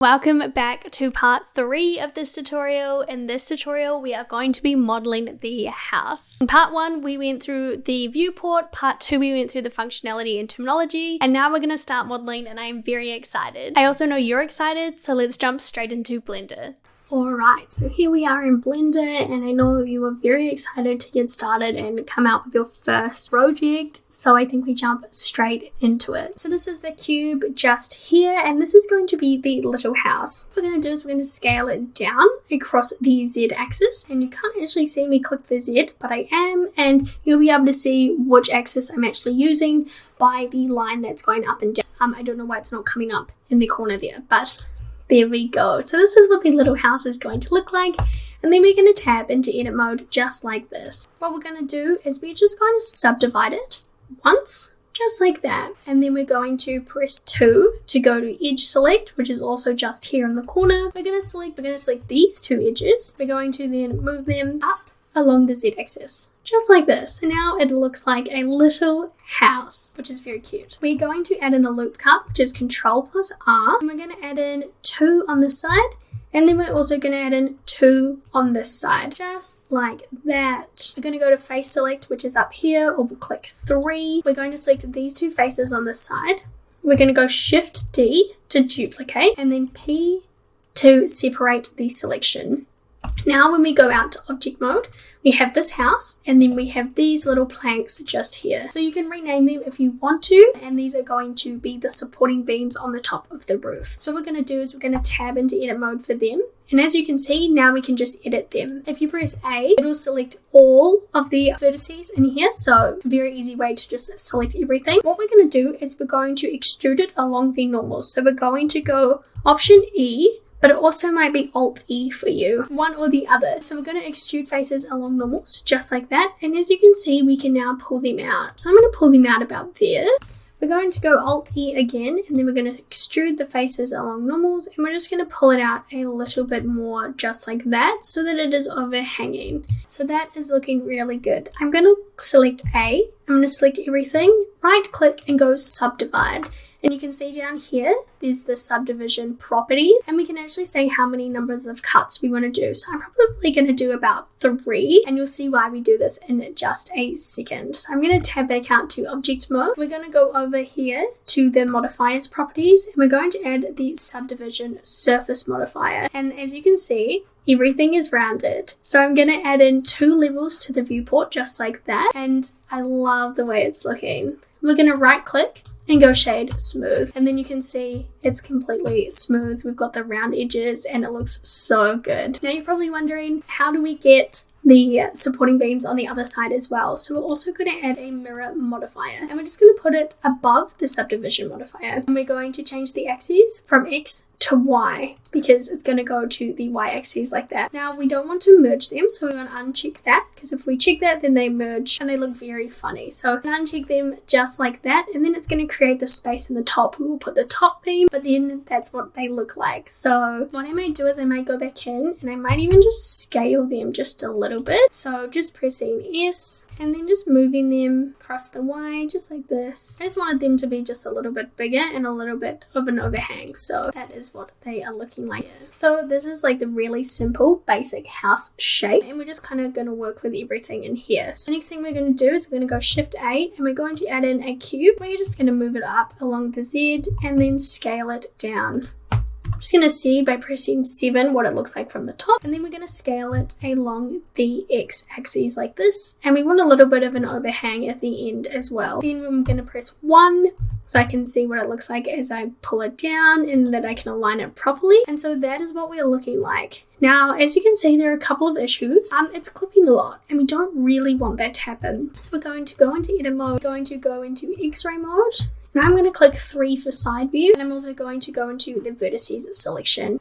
Welcome back to part 3 of this tutorial. In this tutorial, we are going to be modeling the house. In part 1, we went through the viewport. Part 2, we went through the functionality and terminology. And now we're going to start modeling and I'm very excited. I also know you're excited, so let's jump straight into Blender. Alright, so here we are in Blender, and I know you are very excited to get started and come out with your first project, so I think we jump straight into it. So this is the cube just here, and this is going to be the little house. What we're going to do is we're going to scale it down across the Z axis, and you can't actually see me click the Z, but I am, and you'll be able to see which axis I'm actually using by the line that's going up and down. I don't know why it's not coming up in the corner there, but there we go. So this is what the little house is going to look like. And then we're going to tab into edit mode just like this. What we're going to do is we're just going to subdivide it once, just like that. And then we're going to press 2 to go to edge select, which is also just here in the corner. We're going to select these two edges. We're going to then move them up along the Z axis, just like this. And now it looks like a little house, which is very cute. We're going to add in a loop cut, which is Ctrl+R, and we're going to add in 2 on this side, and then we're also going to add in 2 on this side, just like that. We're going to go to face select, which is up here, or we'll click 3. We're going to select these two faces on this side. We're going to go Shift D to duplicate, and then P to separate the selection. Now when we go out to object mode, we have this house, and then we have these little planks just here. So you can rename them if you want to, and these are going to be the supporting beams on the top of the roof. So what we're going to do is we're going to tab into edit mode for them. And as you can see, now we can just edit them. If you press A, it will select all of the vertices in here. So a very easy way to just select everything. What we're going to do is we're going to extrude it along the normals. So we're going to go Option E, but it also might be Alt-E for you, one or the other. So we're going to extrude faces along normals, just like that. And as you can see, we can now pull them out. So I'm going to pull them out about there. We're going to go Alt-E again, and then we're going to extrude the faces along normals, and we're just going to pull it out a little bit more, just like that, so that it is overhanging. So that is looking really good. I'm going to select A. I'm going to select everything, right click, and go Subdivide. And you can see down here, there's the subdivision properties, and we can actually say how many numbers of cuts we want to do. So I'm probably going to do about 3, and you'll see why we do this in just a second. So I'm going to tab back out to object mode. We're going to go over here to the modifiers properties, and we're going to add the subdivision surface modifier. And as you can see, everything is rounded. So I'm going to add in 2 levels to the viewport, just like that. And I love the way it's looking. We're going to right click and go shade smooth, and then you can see it's completely smooth. We've got the round edges and it looks so good. Now you're probably wondering, how do we get the supporting beams on the other side as well? So we're also going to add a mirror modifier, and we're just going to put it above the subdivision modifier, and we're going to change the axes from X to Y, because it's going to go to the Y axis like that. Now we don't want to merge them, so we're going to uncheck that, because if we check that, then they merge and they look very funny. So uncheck them just like that, and then it's going to create the space in the top. We will put the top beam, but then that's what they look like. So what I might do is I might go back in, and I might even just scale them just a little bit. So just pressing S and then just moving them across the Y just like this. I just wanted them to be just a little bit bigger and a little bit of an overhang. So that is what they are looking like. So this is like the really simple basic house shape, and we're just kind of going to work with everything in here. So the next thing we're going to do is we're going to go Shift A, and we're going to add in a cube. We're just going to move it up along the Z and then scale it down. I'm just going to see by pressing 7 what it looks like from the top, and then we're going to scale it along the X axis like this, and we want a little bit of an overhang at the end as well. Then I'm going to press 1 so I can see what it looks like as I pull it down, and that I can align it properly. And so that is what we're looking like. Now, as you can see, there are a couple of issues. It's clipping a lot, and we don't really want that to happen. So we're going to go into edit mode, going to go into X-ray mode. Now I'm going to click 3 for side view, and I'm also going to go into the vertices selection.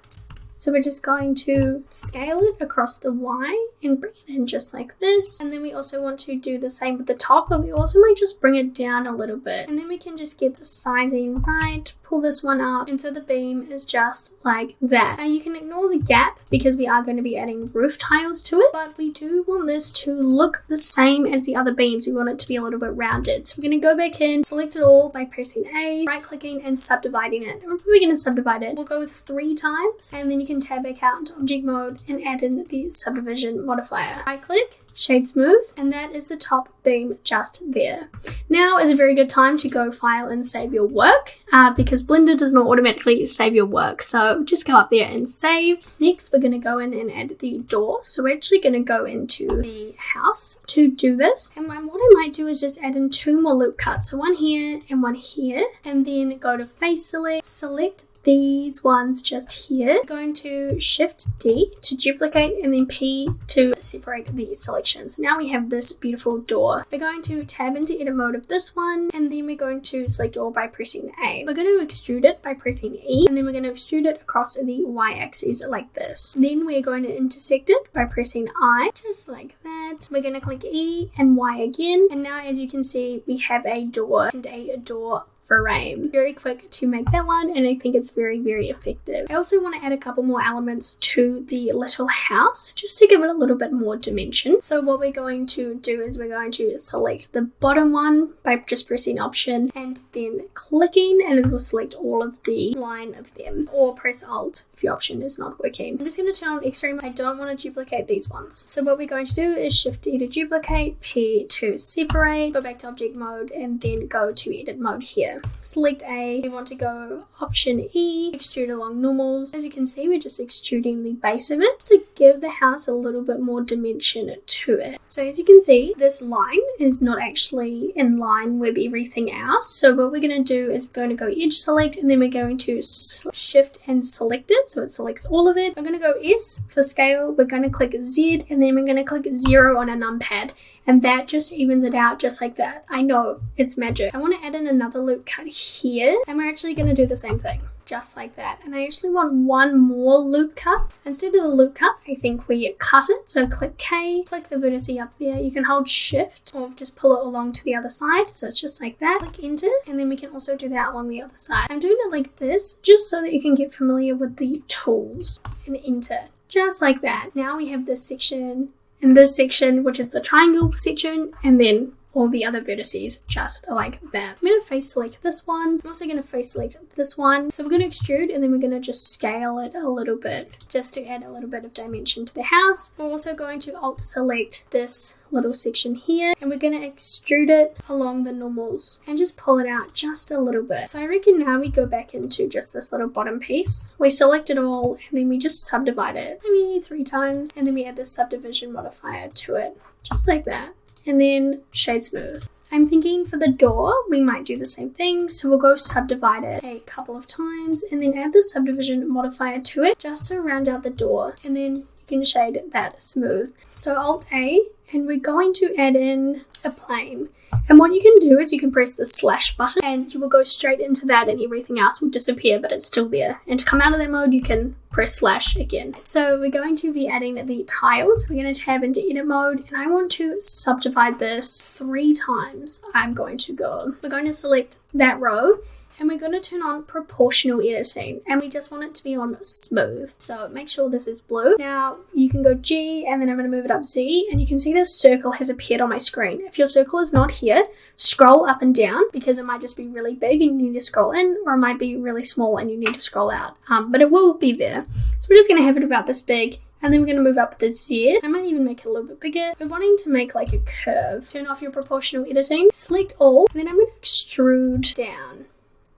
So we're just going to scale it across the Y and bring it in just like this. And then we also want to do the same with the top, but we also might just bring it down a little bit. And then we can just get the sizing right, pull this one up, and so the beam is just like that. Now you can ignore the gap because we are going to be adding roof tiles to it, but we do want this to look the same as the other beams. We want it to be a little bit rounded. So we're going to go back in, select it all by pressing A, right clicking and subdividing it. And we're probably going to subdivide it. We'll go with 3 times, and then you can tab back out into object mode and add in the subdivision modifier. Right click, shade smooth, and that is the top beam just there. Now is a very good time to go file and save your work because Blender does not automatically save your work, so just go up there and save. Next we're going to go in and add the door, so we're actually going to go into the house to do this, and what I might do is just add in 2 more loop cuts, so one here and one here, and then go to face select these ones just here. We're going to shift D to duplicate and then P to separate the selections. Now we have this beautiful door. We're going to tab into edit mode of this one, and then we're going to select all by pressing A. We're going to extrude it by pressing E, and then we're going to extrude it across the Y axis like this. Then we're going to intersect it by pressing I, just like that. We're going to click E and Y again, and now as you can see we have a door and a door frame. Very quick to make that one, and I think it's very, very effective. I also want to add a couple more elements to the little house just to give it a little bit more dimension. So what we're going to do is we're going to select the bottom one by just pressing option and then clicking, and it will select all of the line of them, or press alt if your option is not working. I'm just going to turn on extreme. I don't want to duplicate these ones. So what we're going to do is shift D to duplicate, P to separate, go back to object mode, and then go to edit mode here. Select A, we want to go option E, extrude along normals. As you can see, we're just extruding the base of it to give the house a little bit more dimension to it. So as you can see, this line is not actually in line with everything else. So what we're going to do is we're going to go edge select, and then we're going to shift and select it so it selects all of it. I'm going to go S for scale, we're going to click Z, and then we're going to click 0 on a numpad. And that just evens it out just like that. I know, it's magic. I want to add in another loop cut here, and we're actually going to do the same thing, just like that. And I actually want one more loop cut. Instead of the loop cut, I think we cut it. So click K, click the vertex up there. You can hold shift or just pull it along to the other side. So it's just like that. Click enter, and then we can also do that along the other side. I'm doing it like this just so that you can get familiar with the tools, and enter, just like that. Now we have this section and this section, which is the triangle section, and then all the other vertices just like that. I'm going to face select this one. I'm also going to face select this one. So we're going to extrude, and then we're going to just scale it a little bit just to add a little bit of dimension to the house. We're also going to alt select this little section here, and we're going to extrude it along the normals and just pull it out just a little bit. So I reckon now we go back into just this little bottom piece. We select it all, and then we just subdivide it maybe 3 times, and then we add the subdivision modifier to it just like that, and then shade smooth. I'm thinking for the door we might do the same thing, so we'll go subdivide it a couple of times and then add the subdivision modifier to it just to round out the door, and then you can shade that smooth. So Alt A, and we're going to add in a plane. And what you can do is you can press the slash button, and you will go straight into that, and everything else will disappear, but it's still there. And to come out of that mode, you can press slash again. So we're going to be adding the tiles. We're going to tab into edit mode, and I want to subdivide this 3 times. We're going to select that row, and we're going to turn on proportional editing, and we just want it to be on smooth. So make sure this is blue. Now you can go G, and then I'm going to move it up Z, and you can see this circle has appeared on my screen. If your circle is not here, scroll up and down, because it might just be really big and you need to scroll in, or it might be really small and you need to scroll out. But it will be there. So we're just going to have it about this big, and then we're going to move up the Z. I might even make it a little bit bigger. We're wanting to make like a curve. Turn off your proportional editing, select all, and then I'm going to extrude down.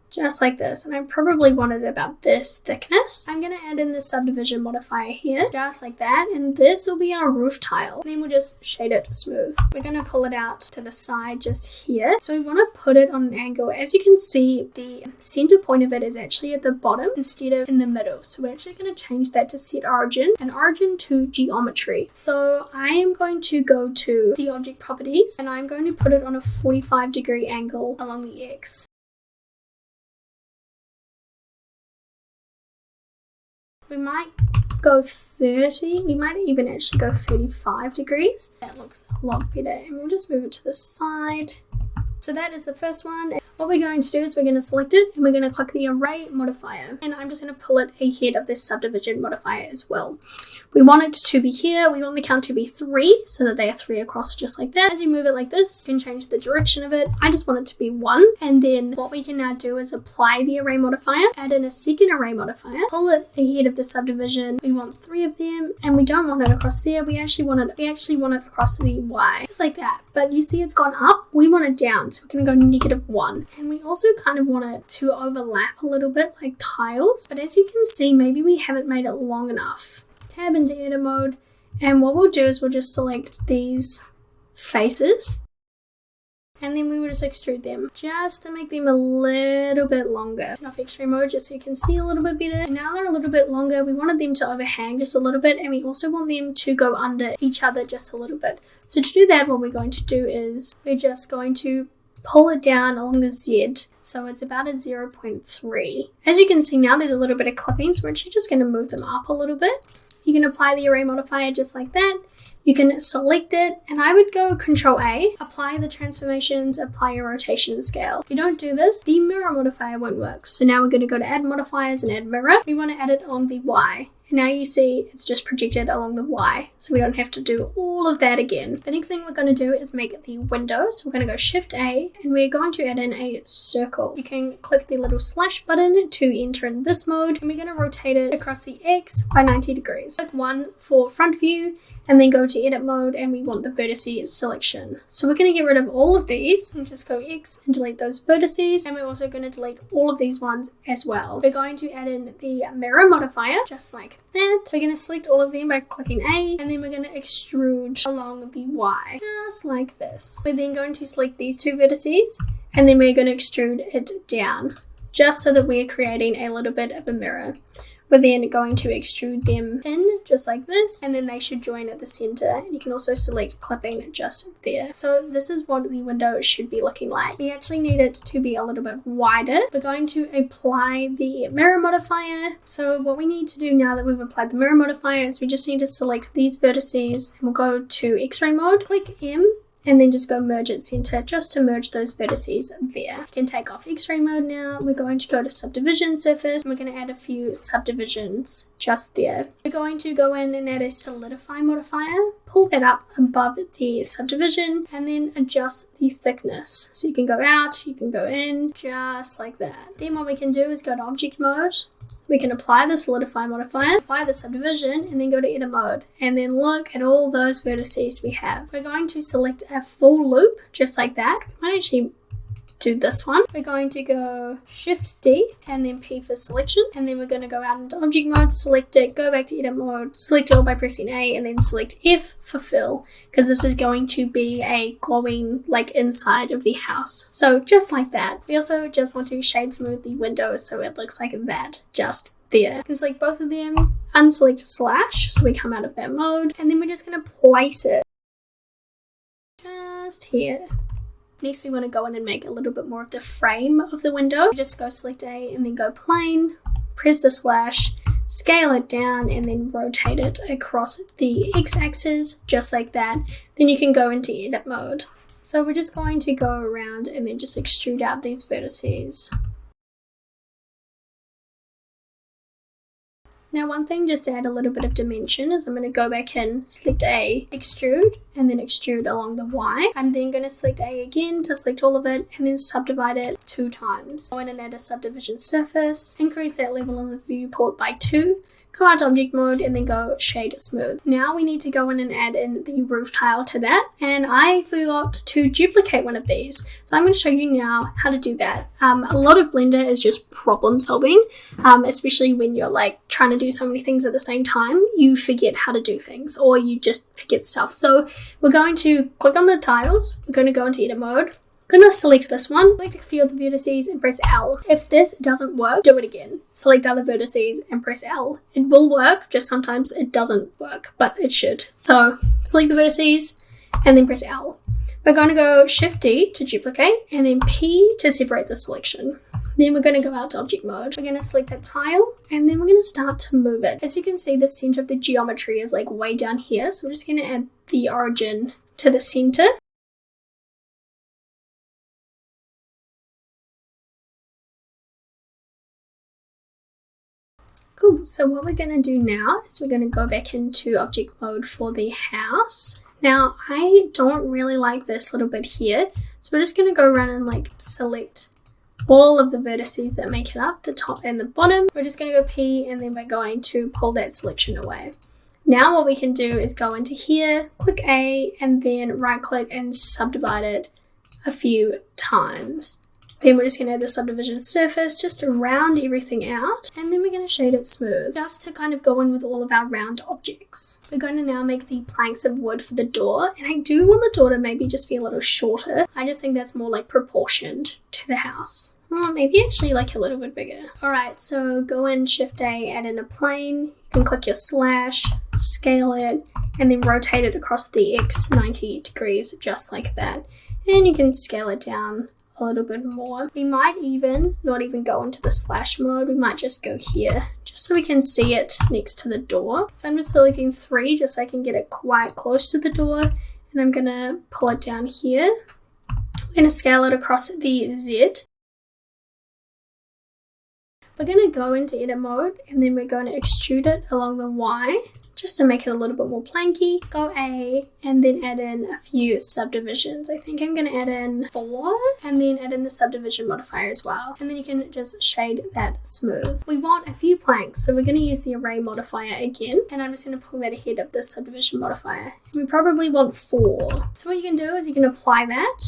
Just like this, and I probably wanted about this thickness. I'm going to add in the subdivision modifier here, just like that, and this will be our roof tile. And then we'll just shade it smooth. We're going to pull it out to the side just here. So we want to put it on an angle. As you can see, the center point of it is actually at the bottom instead of in the middle. So we're actually going to change that to set origin, and origin to geometry. So I am going to go to the object properties, and I'm going to put it on a 45-degree angle along the X. We might go 30, we might even actually go 35 degrees. That looks a lot better, and we'll just move it to the side. So that is the first one. What we're going to do is we're going to select it and we're going to click the array modifier. And I'm just going to pull it ahead of this subdivision modifier as well. We want it to be here. We want the count to be 3 so that they are 3 across just like that. As you move it like this, you can change the direction of it. I just want it to be 1. And then what we can now do is apply the array modifier, add in a second array modifier, pull it ahead of the subdivision. We want 3 of them and we don't want it across there. We actually want it across the Y, just like that. But you see it's gone up. We want it down. So we're going to go -1. And we also kind of want it to overlap a little bit like tiles. But as you can see, maybe we haven't made it long enough. Tab into edit mode, and what we'll do is we'll just select these faces and then we will just extrude them just to make them a little bit longer. Off extrude mode just so you can see a little bit better. And now they're a little bit longer. We wanted them to overhang just a little bit, and we also want them to go under each other just a little bit. So to do that, what we're going to do is we're just going to pull it down along the Z. So it's about a 0.3. As you can see now, there's a little bit of clipping, so we're actually just going to move them up a little bit. You can apply the array modifier just like that. You can select it, and I would go Control A, apply the transformations, apply your rotation and scale. If you don't do this, the mirror modifier won't work. So now we're going to go to add modifiers and add mirror. We want to add it along the Y. And now you see it's just projected along the Y, so we don't have to do all of that again. The next thing we're going to do is make the window. So we're going to go Shift A, and we're going to add in a circle. You can click the little slash button to enter in this mode, and we're going to rotate it across the X by 90 degrees. Click 1 for front view, and then go to edit mode, and we want the vertices selection. So we're going to get rid of all of these and just go X and delete those vertices, and we're also going to delete all of these ones as well. We're going to add in the mirror modifier just like that. We're going to select all of them by clicking A, and then we're going to extrude along the Y just like this. We're then going to select these 2 vertices, and then we're going to extrude it down just so that we're creating a little bit of a mirror. We're then going to extrude them in just like this, and then they should join at the center. And you can also select clipping just there. So this is what the window should be looking like. We actually need it to be a little bit wider. We're going to apply the mirror modifier. So what we need to do now that we've applied the mirror modifier is we just need to select these vertices, and we'll go to X-ray mode, click M, and then just go merge at center just to merge those vertices there. You can take off X-ray mode now. We're going to go to subdivision surface. We're going to add a few subdivisions just there. We're going to go in and add a solidify modifier, pull that up above the subdivision, and then adjust the thickness. So you can go out, you can go in, just like that. Then what we can do is go to object mode. We can apply the solidify modifier, apply the subdivision, and then go to edit mode. And then look at all those vertices we have. We're going to select a full loop, just like that. We might actually do this one. We're going to go Shift D and then P for selection. And then we're going to go out into object mode, select it, go back to edit mode, select it all by pressing A, and then select F for fill, because this is going to be a glowing like inside of the house. So just like that. We also just want to shade smooth the window so it looks like that just there. You can select both of them, unselect slash, so we come out of that mode, and then we're just going to place it just here. Next, we want to go in and make a little bit more of the frame of the window. Just go select A and then go plane, press the slash, scale it down, and then rotate it across the x-axis just like that. Then you can go into edit mode. So we're just going to go around and then just extrude out these vertices. Now one thing just to add a little bit of dimension is I'm going to go back in, select A, extrude, and then extrude along the Y. I'm then going to select A again to select all of it and then subdivide it 2 times. Go in and add a subdivision surface, increase that level on the viewport by 2, go out to object mode, and then go shade smooth. Now we need to go in and add in the roof tile to that, and I forgot to duplicate one of these. So I'm going to show you now how to do that. A lot of Blender is just problem solving, especially when you're like trying to do so many things at the same time. You forget how to do things, or you just forget stuff. So we're going to click on the tiles, we're going to go into edit mode, I'm going to select this one, select a few of the vertices and press L. If this doesn't work, do it again. Select other vertices and press L. It will work, just sometimes it doesn't work, but it should. So select the vertices and then press L. We're going to go Shift D to duplicate and then P to separate the selection. Then we're going to go out to object mode. We're going to select that tile and then we're going to start to move it. As you can see, the center of the geometry is like way down here. So we're just going to add the origin to the center. Cool, so what we're going to do now is we're going to go back into object mode for the house. Now, I don't really like this little bit here, so we're just going to go around and like select all of the vertices that make it up, the top and the bottom. We're just going to go P and then we're going to pull that selection away. Now what we can do is go into here, click A, and then right click and subdivide it a few times. Then we're just going to add the subdivision surface just to round everything out, and then we're going to shade it smooth just to kind of go in with all of our round objects. We're going to now make the planks of wood for the door, and I do want the door to maybe just be a little shorter. I just think that's more like proportioned to the house. Well, maybe actually like a little bit bigger. Alright, so go in, Shift A, add in a plane. You can click your slash, scale it, and then rotate it across the X 90 degrees just like that. And you can scale it down a little bit more. We might even not even go into the slash mode. We might just go here just so we can see it next to the door. So I'm just selecting 3 just so I can get it quite close to the door, and I'm gonna pull it down here. We're gonna scale it across the Z. We're going to go into edit mode, and then we're going to extrude it along the Y just to make it a little bit more planky. Go A and then add in a few subdivisions. I think I'm going to add in 4 and then add in the subdivision modifier as well. And then you can just shade that smooth. We want a few planks, so we're going to use the array modifier again, and I'm just going to pull that ahead of the subdivision modifier. And we probably want 4. So what you can do is you can apply that,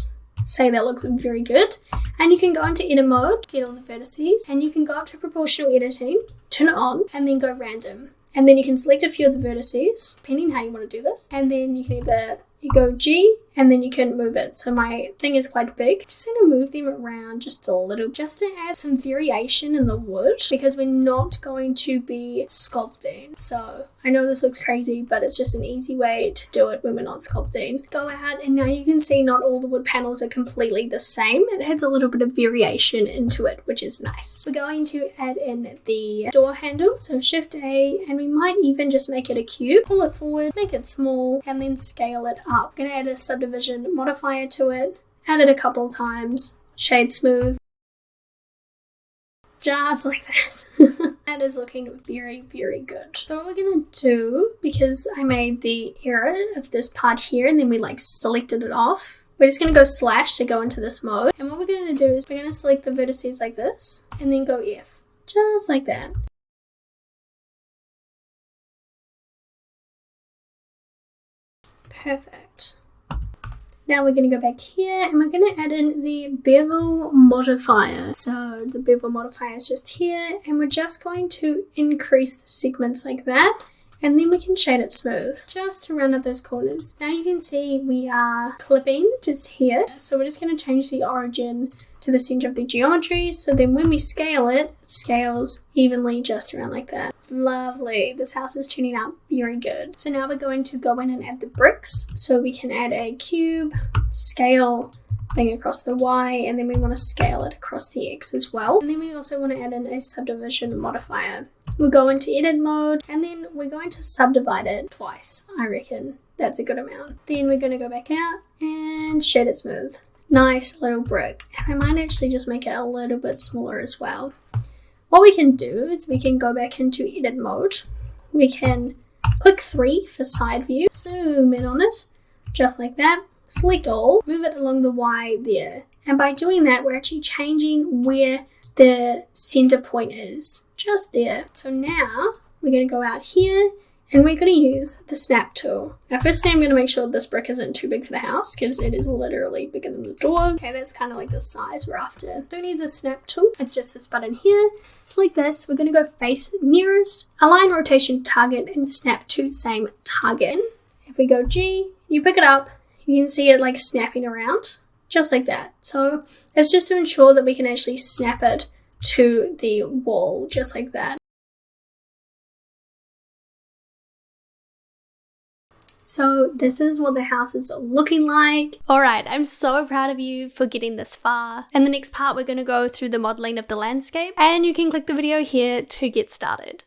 say that looks very good, and you can go into edit mode, get all the vertices, and you can go up to proportional editing, turn it on, and then go random. And then you can select a few of the vertices, depending on how you want to do this, and then you can either go G, and then you can move it. So my thing is quite big. Just going to move them around just a little, just to add some variation in the wood, because we're not going to be sculpting. So I know this looks crazy, but it's just an easy way to do it when we're not sculpting. Go out, and now you can see not all the wood panels are completely the same. It adds a little bit of variation into it, which is nice. We're going to add in the door handle, so Shift A, and we might even just make it a cube. Pull it forward, make it small, and then scale it up. I'm going to add a subdivision modifier to it, add it a couple of times, shade smooth, just like that. That is looking very, very good. So what we're going to do, because I made the error of this part here and then we like selected it off, we're just going to go slash to go into this mode. And what we're going to do is we're going to select the vertices like this and then go F, just like that. Perfect. Now we're going to go back here and we're going to add in the bevel modifier. So the bevel modifier is just here, and we're just going to increase the segments like that, and then we can shade it smooth just to round out those corners. Now you can see we are clipping just here. So we're just going to change the origin to the center of the geometry, so then when we scale it, it scales evenly just around like that. Lovely. This house is turning out very good. So now we're going to go in and add the bricks. So we can add a cube, scale, thing across the Y, and then we want to scale it across the X as well. And then we also want to add in a subdivision modifier. We'll go into edit mode, and then we're going to subdivide it twice. I reckon that's a good amount. Then we're going to go back out and shade it smooth. Nice little brick. And I might actually just make it a little bit smaller as well. What we can do is we can go back into edit mode. We can click 3 for side view, zoom in on it, just like that. Select all, move it along the Y there. And by doing that, we're actually changing where the center point is, just there. So now we're going to go out here and we're going to use the snap tool. Now firstly, I'm going to make sure this brick isn't too big for the house because it is literally bigger than the door. Okay, that's kind of like the size we're after. Don't use the snap tool. It's just this button here. Select this. We're going to go face nearest, align rotation target, and snap to same target. If we go G, you pick it up, you can see it like snapping around, just like that. So it's just to ensure that we can actually snap it to the wall, just like that. So this is what the house is looking like. Alright, I'm so proud of you for getting this far. In the next part, we're going to go through the modeling of the landscape, and you can click the video here to get started.